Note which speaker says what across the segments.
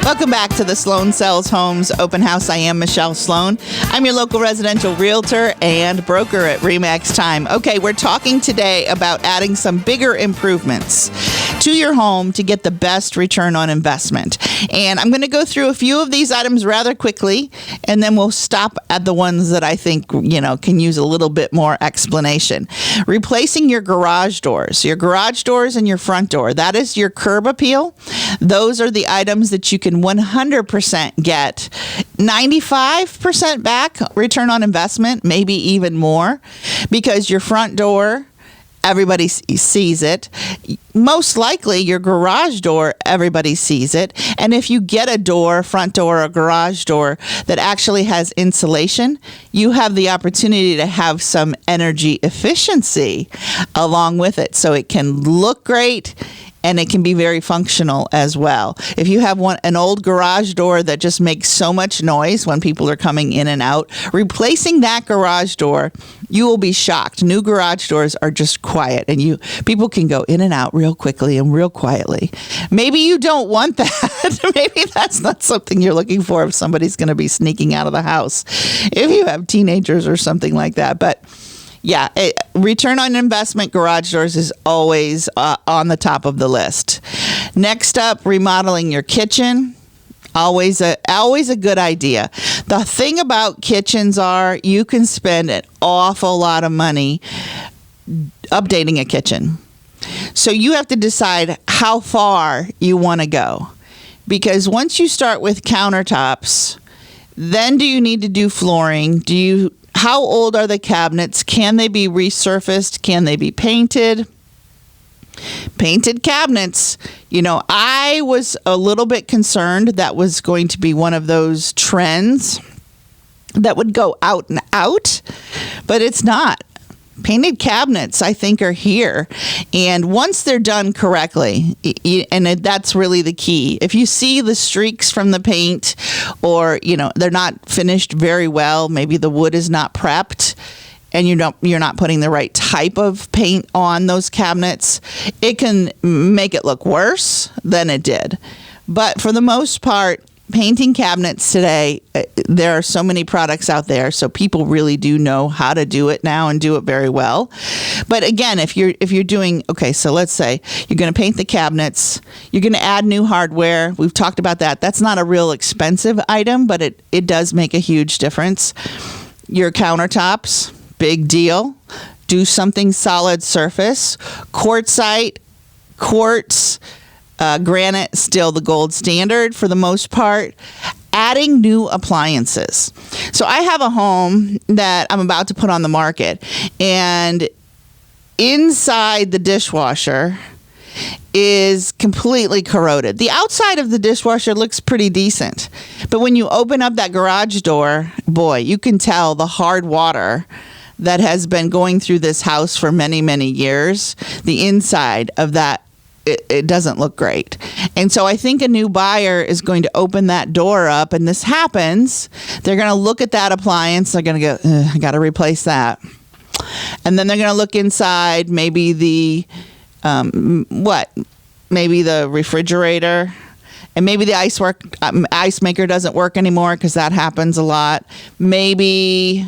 Speaker 1: Welcome back to the Sloan Sells Homes Open House. I am Michelle Sloan. I'm your local residential realtor and broker at RE/MAX Time. Okay, we're talking today about adding some bigger improvements to your home to get the best return on investment. And I'm going to go through a few of these items rather quickly, and then we'll stop at the ones that I think, can use a little bit more explanation. Replacing your garage doors and your front door. That is your curb appeal. Those are the items that you can 100% get 95% back return on investment, maybe even more, because your front door, everybody sees it. Most likely your garage door, everybody sees it. And if you get a door, front door or garage door that actually has insulation, you have the opportunity to have some energy efficiency along with it. So it can look great and it can be very functional as well. If you have an old garage door that just makes so much noise when people are coming in and out, replacing that garage door, you will be shocked. New garage doors are just quiet, and people can go in and out real quickly and real quietly. Maybe you don't want that. Maybe that's not something you're looking for if somebody's going to be sneaking out of the house, if you have teenagers or something like that. But yeah, return on investment garage doors is always on the top of the list. Next up, remodeling your kitchen. Always a good idea. The thing about kitchens are you can spend an awful lot of money updating a kitchen. So you have to decide how far you want to go. Because once you start with countertops, then do you need to do flooring? How old are the cabinets? Can they be resurfaced? Can they be painted? Painted cabinets. I was a little bit concerned that was going to be one of those trends that would go out and out, but it's not. Painted cabinets, I think, are here. And once they're done correctly, and that's really the key. If you see the streaks from the paint or, they're not finished very well, maybe the wood is not prepped, and you're not putting the right type of paint on those cabinets, it can make it look worse than it did. But for the most part, painting cabinets today, there are so many products out there, so people really do know how to do it now and do it very well. But again, if you're doing, so let's say you're going to paint the cabinets, you're going to add new hardware. We've talked about that. That's not a real expensive item, but it does make a huge difference. Your countertops, big deal. Do something solid surface. Quartzite, quartz, granite, still the gold standard for the most part. Adding new appliances. So I have a home that I'm about to put on the market, and inside the dishwasher is completely corroded. The outside of the dishwasher looks pretty decent, but when you open up that garage door, boy, you can tell the hard water that has been going through this house for many, many years. The inside of that, it doesn't look great. And so I think a new buyer is going to open that door up, and this happens. They're going to look at that appliance. They're going to go, I got to replace that. And then they're going to look inside, maybe the, maybe the refrigerator, and maybe the ice maker doesn't work anymore, because that happens a lot. Maybe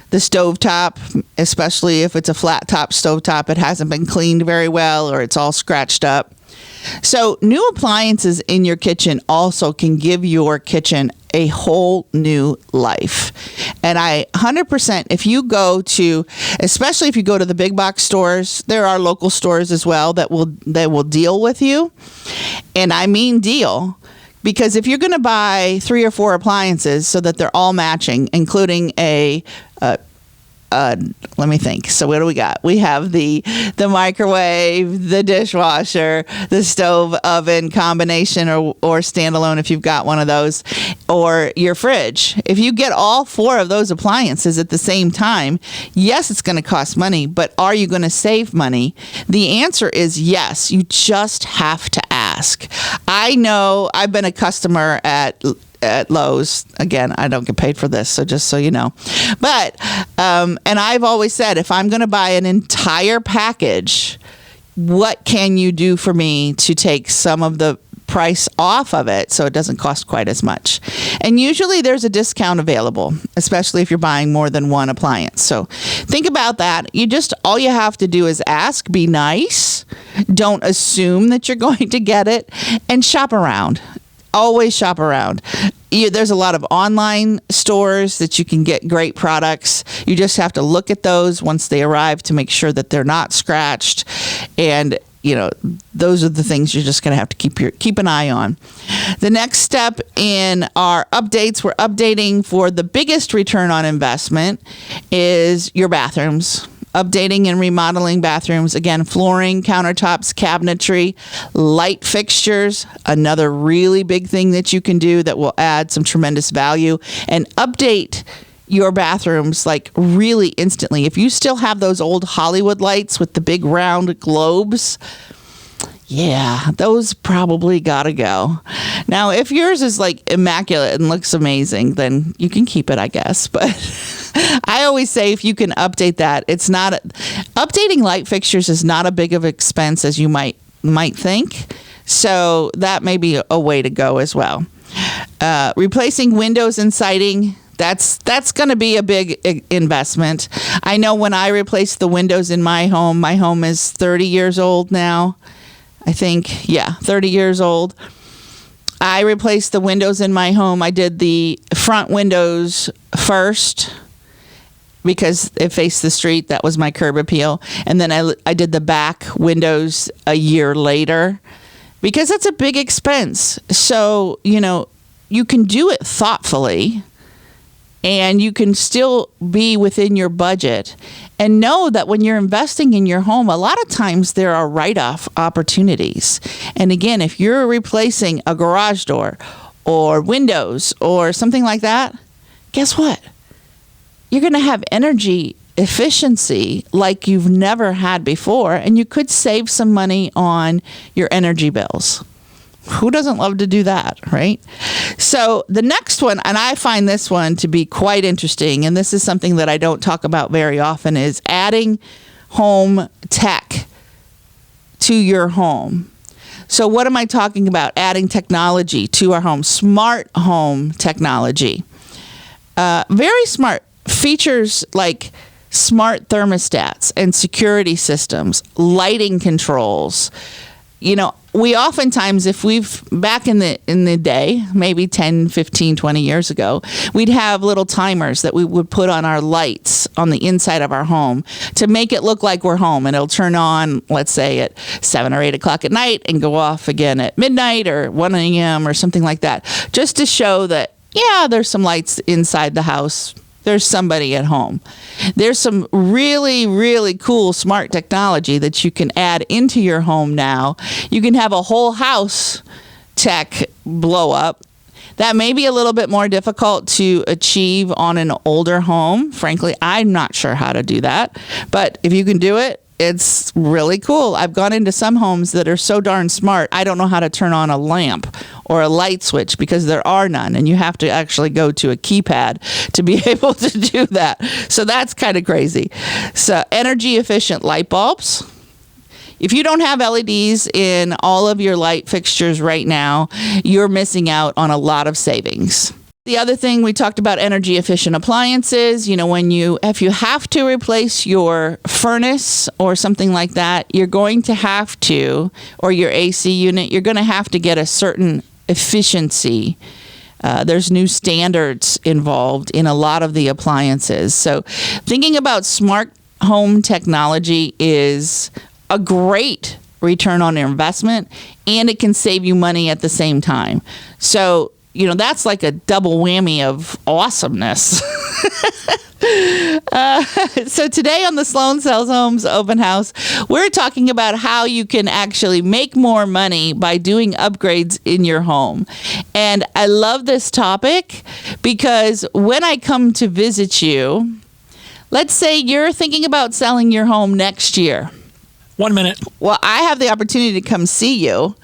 Speaker 1: the stovetop, especially if it's a flat top stovetop, it hasn't been cleaned very well, or it's all scratched up. So new appliances in your kitchen also can give your kitchen a whole new life. And 100%, especially if you go to the big box stores, there are local stores as well that will deal with you. And I mean deal. Because if you're going to buy 3 or 4 appliances so that they're all matching, including let me think. So what do we got? We have the microwave, the dishwasher, the stove oven combination or standalone if you've got one of those, or your fridge. If you get all 4 of those appliances at the same time, yes, it's going to cost money, but are you going to save money? The answer is yes. You just have to ask. I know I've been a customer at Lowe's. Again, I don't get paid for this, so just so you know. But, and I've always said, if I'm going to buy an entire package, what can you do for me to take some of the price off of it so it doesn't cost quite as much? And usually there's a discount available, especially if you're buying more than one appliance. So think about that. All you have to do is ask, be nice, don't assume that you're going to get it, and shop around. Always shop around. There's a lot of online stores that you can get great products. You just have to look at those once they arrive to make sure that they're not scratched. And those are the things you're just going to have to keep an eye on. The next step in our updates, we're updating for the biggest return on investment, is your bathrooms. Updating and remodeling bathrooms. Again, flooring, countertops, cabinetry, light fixtures, another really big thing that you can do that will add some tremendous value. And update your bathrooms like really instantly. If you still have those old Hollywood lights with the big round globes, yeah, those probably gotta go. Now, if yours is like immaculate and looks amazing, then you can keep it, I guess. But I always say if you can update that, updating light fixtures is not a big of expense as you might think. So that may be a way to go as well. Replacing windows and siding. That's going to be a big investment. I know when I replaced the windows in my home is 30 years old now. I think, yeah, 30 years old. I replaced the windows in my home. I did the front windows first because it faced the street. That was my curb appeal. And then I did the back windows a year later because that's a big expense. So, you can do it thoughtfully. And you can still be within your budget. And know that when you're investing in your home, a lot of times there are write-off opportunities. And again, if you're replacing a garage door or windows or something like that, guess what? You're going to have energy efficiency like you've never had before. And you could save some money on your energy bills. Who doesn't love to do that, right? So the next one, and I find this one to be quite interesting, and this is something that I don't talk about very often, is adding home tech to your home. So what am I talking about? Adding technology to our home, smart home technology. Very smart features like smart thermostats and security systems, lighting controls. We oftentimes, back in the day, maybe 10, 15, 20 years ago, we'd have little timers that we would put on our lights on the inside of our home to make it look like we're home. And it'll turn on, let's say, at 7 or 8 o'clock at night and go off again at midnight or 1 a.m. or something like that, just to show that, yeah, there's some lights inside the house. There's somebody at home. There's some really, really cool smart technology that you can add into your home now. You can have a whole house tech blow up. That may be a little bit more difficult to achieve on an older home. Frankly, I'm not sure how to do that. But if you can do it, it's really cool. I've gone into some homes that are so darn smart, I don't know how to turn on a lamp or a light switch because there are none. And you have to actually go to a keypad to be able to do that. So that's kind of crazy. So energy efficient light bulbs. If you don't have LEDs in all of your light fixtures right now, you're missing out on a lot of savings. The other thing, we talked about energy efficient appliances. If you have to replace your furnace or something like that, you're going to have to, or your AC unit, you're going to have to get a certain efficiency. There's new standards involved in a lot of the appliances. So thinking about smart home technology is a great return on your investment, and it can save you money at the same time. So that's like a double whammy of awesomeness. So today on the Sloan Sells Homes Open House, we're talking about how you can actually make more money by doing upgrades in your home. And I love this topic because when I come to visit you, let's say you're thinking about selling your home next year.
Speaker 2: 1 minute.
Speaker 1: Well, I have the opportunity to come see you.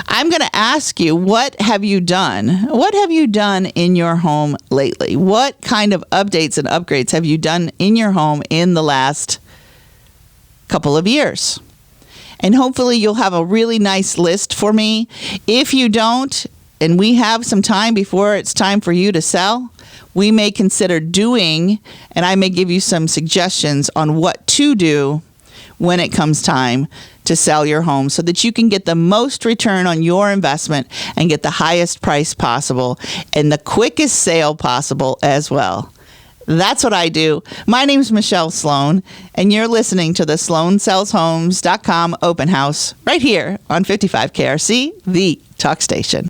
Speaker 1: I'm going to ask you, what have you done? What have you done in your home lately? What kind of updates and upgrades have you done in your home in the last couple of years? and hopefully you'll have a really nice list for me. If you don't, and we have some time before it's time for you to sell, we may consider doing, and I may give you some suggestions on what to do when it comes time to sell your home so that you can get the most return on your investment and get the highest price possible and the quickest sale possible as well. That's what I do. My name is Michelle Sloan, and you're listening to the SloanSellsHomes.com open house right here on 55 KRC, the talk station.